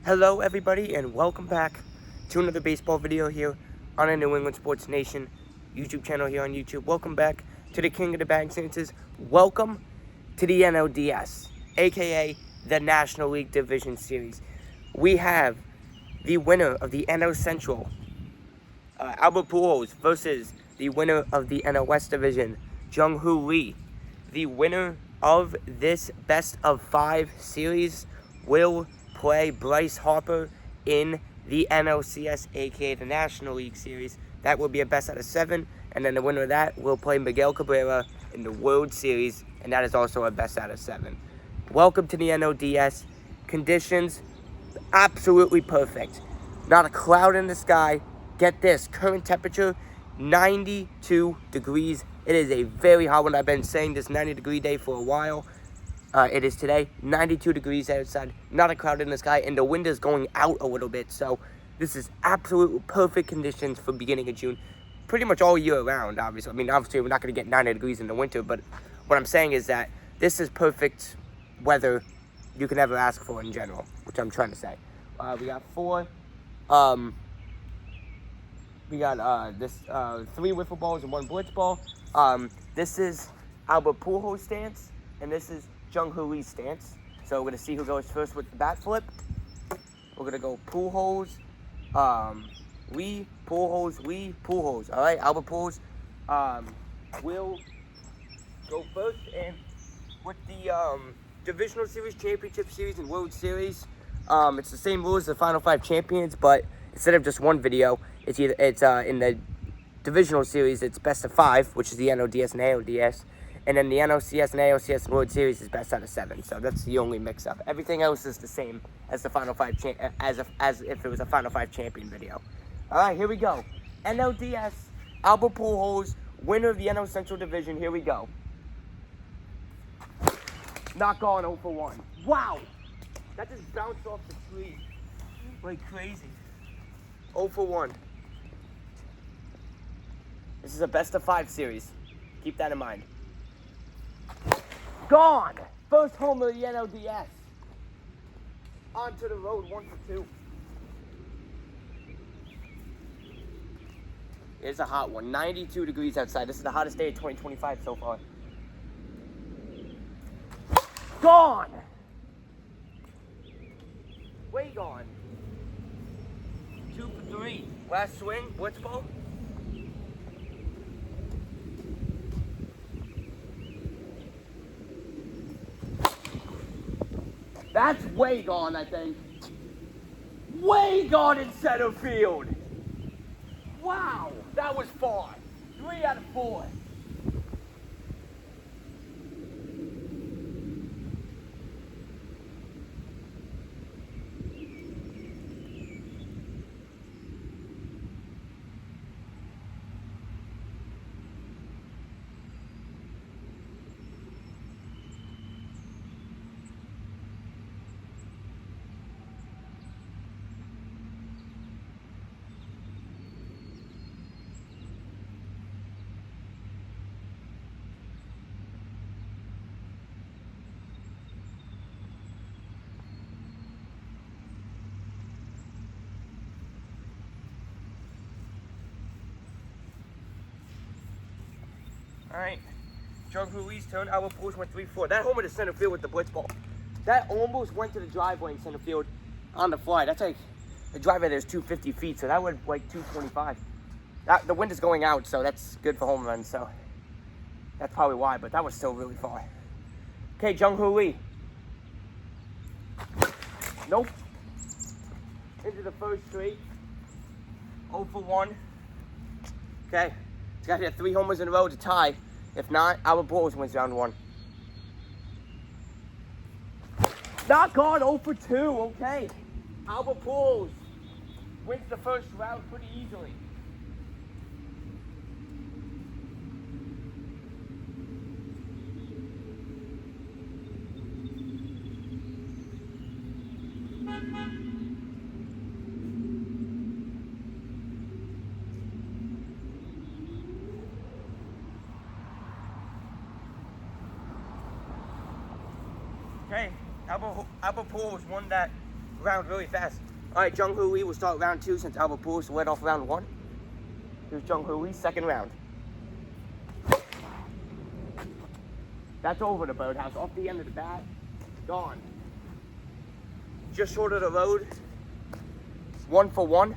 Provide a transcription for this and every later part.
Hello everybody and welcome back to another baseball video here on a New England Sports Nation YouTube channel here on YouTube. Welcome back to the King of the Bag Stances. Welcome to the NLDS, aka the National League Division Series. We have the winner of the NL Central, Albert Pujols, versus the winner of the NL West Division, Jung Lee. The winner of this best of 5 series will play Bryce Harper in the NLCS, aka the National League Series. That will be a best out of 7, and then the winner of that will play Miguel Cabrera in the World Series, and that is also a best out of 7. Welcome to the NLDS. Conditions absolutely perfect. Not a cloud in the sky. Get this, current temperature 92 degrees. It is a very hot one. I've been saying this 90-degree day for a while. It is today 92 degrees outside, not a cloud in the sky, and the wind is going out a little bit. So this is absolute perfect conditions for beginning of June. Pretty much all year around, obviously. I mean, obviously we're not going to get 90 degrees in the winter, but what I'm saying is that this is perfect weather you can ever ask for in general, which I'm trying to say. We got 4. We got 3 wiffle balls and 1 blitz ball. This is Albert Pujols' stance, and this is Jung Lee's stance. So we're gonna see who goes first with the bat flip. We're gonna go Pujols, Lee, Pujols, Lee, Pujols. All right, Albert Pujols will go first, and with the Divisional Series, Championship Series, and World Series, it's the same rules as the Final 5 champions, but instead of just one video, it's in the Divisional Series, it's best of 5, which is the NLDS and ALDS. And then the NLCS and ALCS World Series is best out of 7. So that's the only mix-up. Everything else is the same as the Final 5 as if it was a Final 5 champion video. All right, here we go. NLDS, Albert Pujols, winner of the NL Central Division. Here we go. Not gone 0 for 1. Wow, that just bounced off the tree like crazy. 0 for 1. This is a best of 5 series. Keep that in mind. Gone! First homer of the NLDS. Onto the road, 1 for 2. It's a hot one. 92 degrees outside. This is the hottest day of 2025 so far. Gone! Way gone. 2 for 3. Last swing, blitz ball. That's way gone, I think. Way gone in center field. Wow, that was far. 3 out of 4. All right, Jung Lee's turn. Albert Pujols went 3-4. That homer to center field with the blitz ball. That almost went to the driveway in center field on the fly. That's like, the driveway there's 250 feet, so that went like 225. The wind is going out, so that's good for home runs, so that's probably why, but that was still really far. Okay, Jung Lee. Nope. Into the first straight. 0 for 1. Okay. He's got to hit 3 homers in a row to tie. If not, Albert Pujols wins round 1. Not gone, 0 for 2. Okay. Albert Pujols wins the first round pretty easily. Okay, Albert Pujols won that round really fast. All right, Jung Lee will start round 2 since Albert Pujols led off round 1. Here's Jung Lee, second round. That's over the birdhouse, off the end of the bat, gone. Just short of the road, 1 for 1.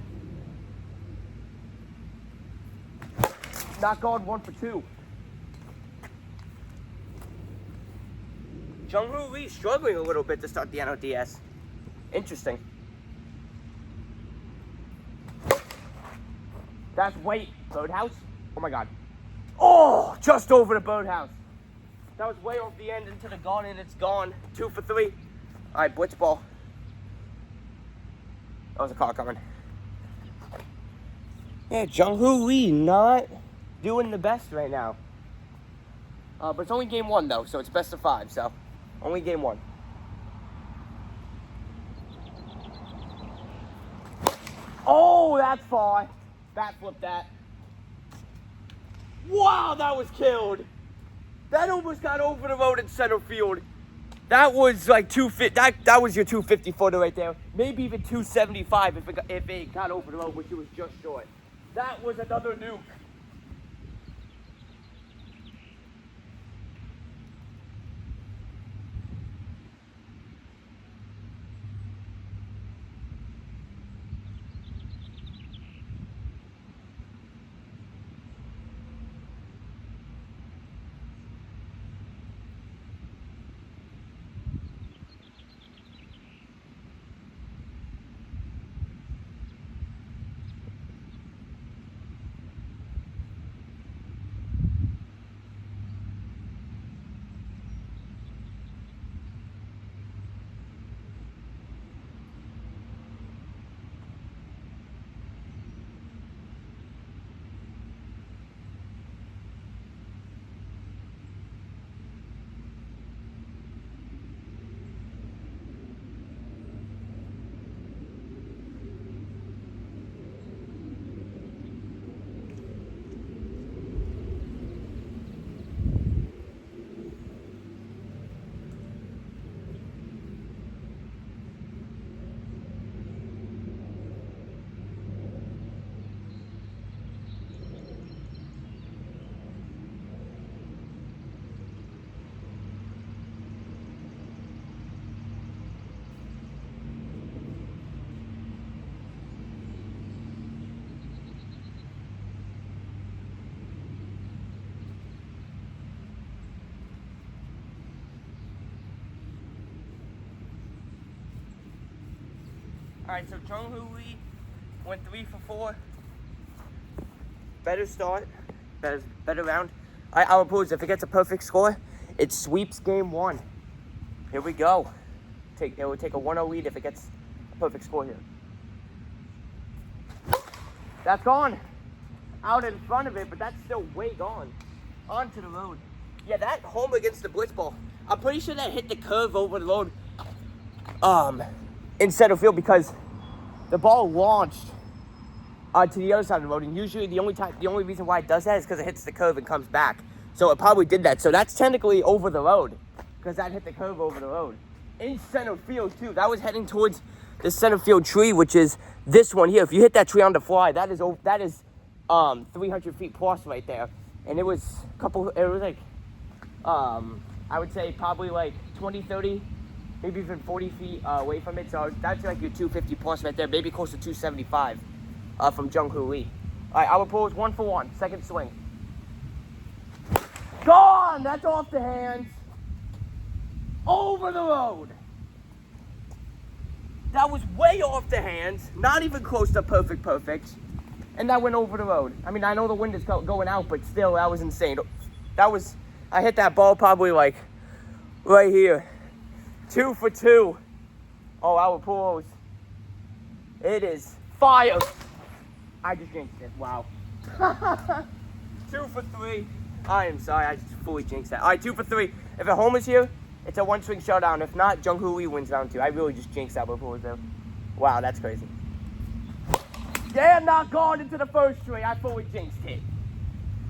Not gone, 1 for 2. Jung Lee struggling a little bit to start the NLDS. Interesting. That's way birdhouse. Oh my God. Oh, just over the birdhouse. That was way off the end into the garden. It's gone. 2 for 3. All right, blitz ball. That was a car coming. Yeah, Jung Lee not doing the best right now. But it's only game 1 though, so it's best of 5. So only game 1. Oh, that's far. Bat flip that. Wow, that was killed. That almost got over the road in center field. That was like 250. That was your 250 footer right there. Maybe even 275 if it got over the road, which it was just short. That was another nuke. All right, so Jung Lee went 3 for 4. Better start, better round. All right, Albert Pujols, if it gets a perfect score, it sweeps game 1. Here we go. It will take a 1-0 lead if it gets a perfect score here. That's gone. Out in front of it, but that's still way gone. Onto the road. Yeah, that home against the blitz ball. I'm pretty sure that hit the curve over the road. In center field because the ball launched to the other side of the road, and usually the only reason why it does that is because it hits the curve and comes back. So it probably did that. So that's technically over the road because that hit the curve over the road. In center field too. That was heading towards the center field tree, which is this one here. If you hit that tree on the fly, that is 300 feet plus right there. And it was like I would say probably like 20, 30. Maybe even 40 feet away from it. So that's like your 250 plus right there. Maybe close to 275 from Jung Lee. All right, Albert Pujols 1 for 1. Second swing. Gone! That's off the hands. Over the road. That was way off the hands. Not even close to perfect. And that went over the road. I mean, I know the wind is going out, but still, that was insane. I hit that ball probably like right here. 2 for 2. Oh, Albert Pujols. It is fire. I just jinxed it. Wow. 2 for 3. I am sorry. I just fully jinxed that. All right, 2 for 3. If a home is here, it's a 1-swing showdown. If not, Jung Lee wins round 2. I really just jinxed Albert Pujols though. Wow, that's crazy. Yeah, not gone into the first tree. I fully jinxed it.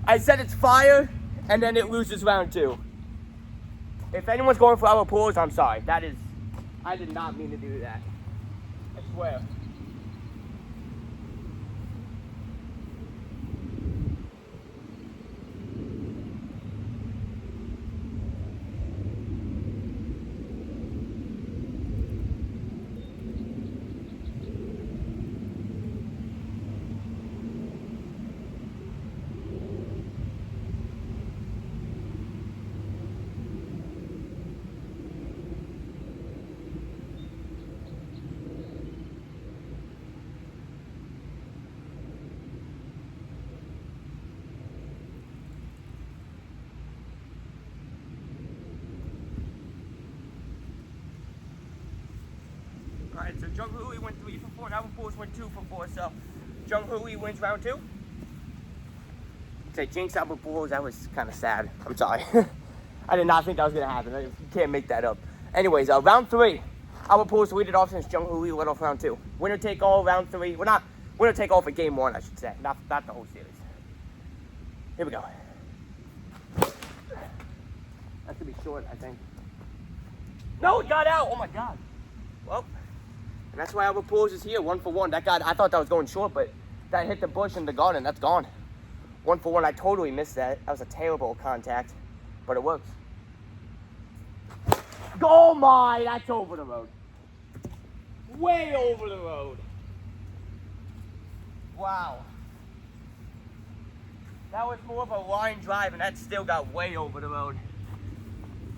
I said it's fire, and then it loses round 2. If anyone's going for Albert Pujols, I'm sorry. I did not mean to do that. I swear. Alright, so Jung went 3 for 4, now Pujols went 2 for 4, so Jung wins round 2. Okay, Jinx out with Pujols, that was kind of sad. I'm sorry. I did not think that was going to happen. You can't make that up. Anyways, round 3. Albert Pujols lead it off since Jung led off round 2. Winner take all round 3. Well, not winner take all for game 1, I should say. Not the whole series. Here we go. That's going to be short, I think. No, it got out! Oh my god. Well. And that's why Albert Pujols is here, 1 for 1. That guy, I thought that was going short, but that hit the bush in the garden. That's gone. 1 for 1. I totally missed that. That was a terrible contact, but it works. Oh my! That's over the road. Way over the road. Wow. That was more of a line drive, and that still got way over the road.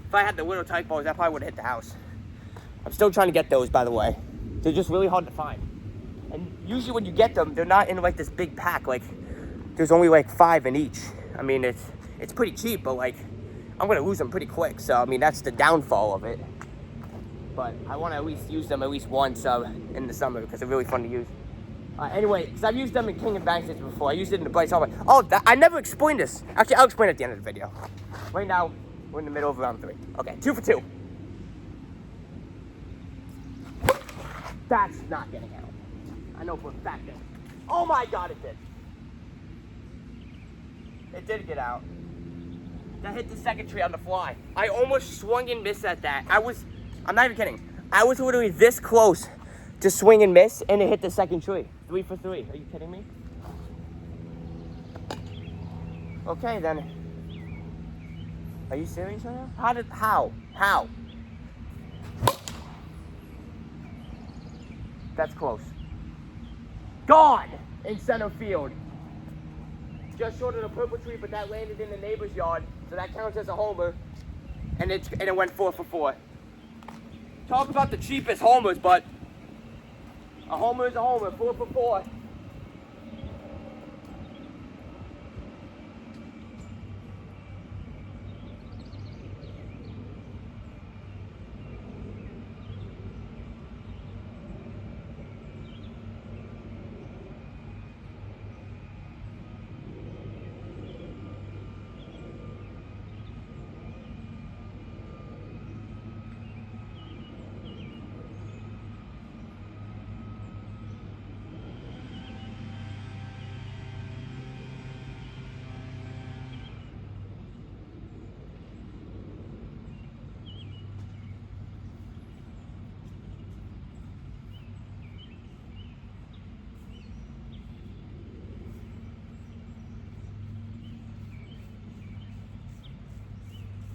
If I had the little tight balls, that probably would have hit the house. I'm still trying to get those, by the way. They're just really hard to find. And usually when you get them, they're not in like this big pack. Like, there's only like 5 in each. I mean, it's pretty cheap, but like, I'm gonna lose them pretty quick. So, I mean, that's the downfall of it. But I wanna at least use them at least once in the summer because they're really fun to use. Anyway, because I've used them in King and Bank before. I used it in the Bryce Hall. Oh, I never explained this. Actually, I'll explain it at the end of the video. Right now, we're in the middle of round 3. Okay, 2 for 2. That's not getting out. I know for a fact that. Oh my god, it did. It did get out. That hit the second tree on the fly. I almost swung and missed at that. I'm not even kidding. I was literally this close to swing and miss, and it hit the second tree. 3 for 3. Are you kidding me? Okay, then. Are you serious right now? How? That's close. Gone in center field. Just short of the purple tree, but that landed in the neighbor's yard, so that counts as a homer. And it went 4 for 4. Talk about the cheapest homers, but a homer is a homer. 4 for 4.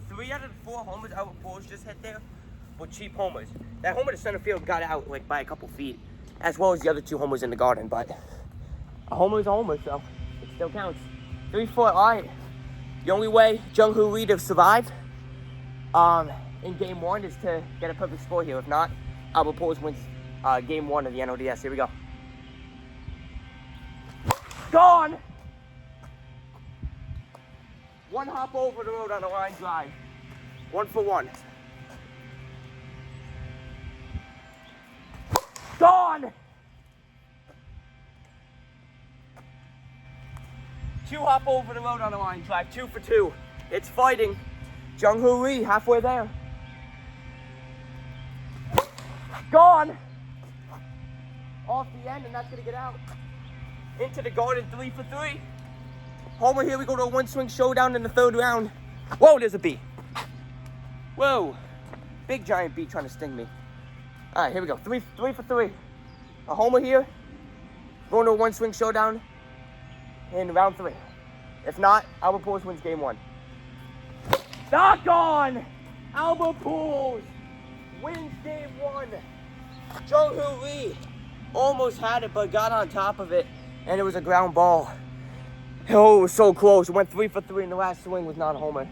Three out of the 4 homers Albert Pujols just hit there were cheap homers. That homer to center field got out like by a couple feet, as well as the other 2 homers in the garden. But a homer is a homer, so it still counts. 3 for 4. All right. The only way Jung Lee to survive in game 1 is to get a perfect score here. If not, Albert Pujols wins game 1 of the NLDS. Here we go. Gone. 1 hop over the road on a line drive. 1 for 1. Gone! 2 hop over the road on a line drive. 2 for 2. It's fighting. Jung Lee halfway there. Gone! Off the end, and that's going to get out. Into the garden, 3 for 3. Homer, here we go to a 1-swing showdown in the 3rd round. Whoa, there's a bee. Whoa. Big giant bee trying to sting me. All right, here we go. 3 for 3. a homer here, going to a one-swing showdown in round 3. If not, Albert Pujols wins game 1. Knock on! Albert Pujols wins game 1. Jung almost had it, but got on top of it, and it was a ground ball. Oh, it was so close. It went 3 for 3, and the last swing was not a homer.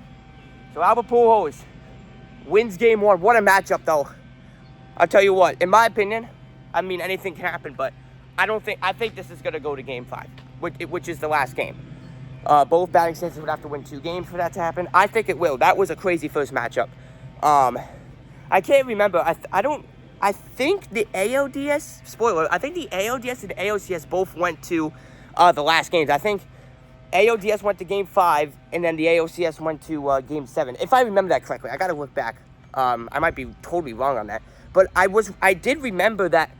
So Albert Pujols wins game 1. What a matchup, though. I'll tell you what, in my opinion, I mean, anything can happen, but I think this is going to go to game 5, which is the last game. Both batting stances would have to win 2 games for that to happen. I think it will. That was a crazy first matchup. I can't remember. I think the ALDS, spoiler, I think the ALDS and the ALCS both went to the last games. I think ALDS went to game 5, and then the ALCS went to game 7. If I remember that correctly, I got to look back. I might be totally wrong on that. But I did remember that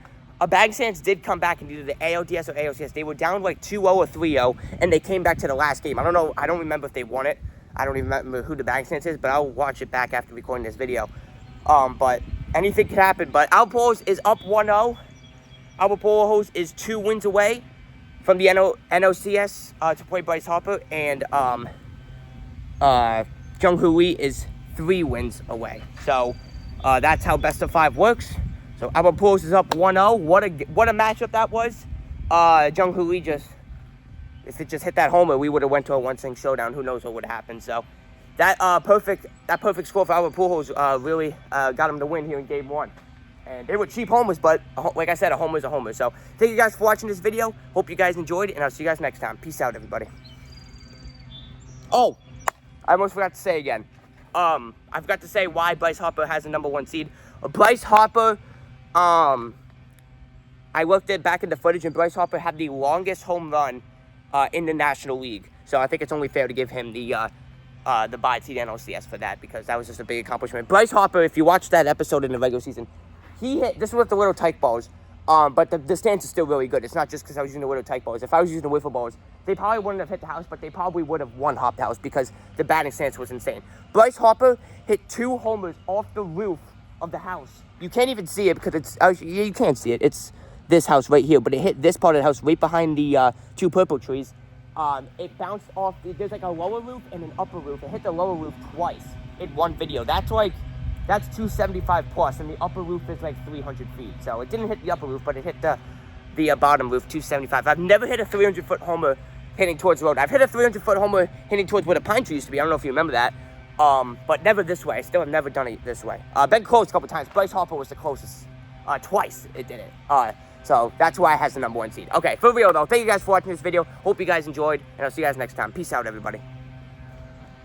a batting stance did come back in either the ALDS or ALCS. They were down like 2-0 or 3-0, and they came back to the last game. I don't know. I don't remember if they won it. I don't even remember who the batting stance is, but I'll watch it back after recording this video. But anything can happen. But Albert Pujols is up 1-0. Albert Pujols is 2 wins away from the NLCS to play Bryce Harper, and Jung is 3 wins away. So that's how best of 5 works. So Albert Pujols is up 1-0. What a matchup that was. Jung if it just hit that homer, we would have went to a one-swing showdown. Who knows what would have happened? So that perfect score for Albert Pujols really got him to win here in game 1. And they were cheap homers, but like I said, a homer is a homer. So thank you guys for watching this video. Hope you guys enjoyed, and I'll see you guys next time. Peace out, everybody. Oh, I almost forgot to say again. I forgot to say why Bryce Harper has the #1 seed. Bryce Harper, I looked at back in the footage, and Bryce Harper had the longest home run in the National League. So I think it's only fair to give him the bye to the NLCS for that, because that was just a big accomplishment. Bryce Harper, if you watch that episode in the regular season, he hit, this was with the little tyke balls, but the stance is still really good. It's not just because I was using the little tyke balls. If I was using the wiffle balls, they probably wouldn't have hit the house, but they probably would have one-hopped the house because the batting stance was insane. Bryce Harper hit 2 homers off the roof of the house. You can't even see it because it's, you can't see it. It's this house right here, but it hit this part of the house right behind the 2 purple trees. It bounced off, there's like a lower roof and an upper roof. It hit the lower roof twice in one video. That's 275 plus, and the upper roof is like 300 feet. So it didn't hit the upper roof, but it hit the bottom roof, 275. I've never hit a 300-foot homer hitting towards the road. I've hit a 300-foot homer hitting towards where the pine tree used to be. I don't know if you remember that. But never this way. I still have never done it this way. Been close a couple times. Bryce Harper was the closest. Twice it did it. So that's why it has the #1 seed. Okay, for real though, thank you guys for watching this video. Hope you guys enjoyed, and I'll see you guys next time. Peace out, everybody.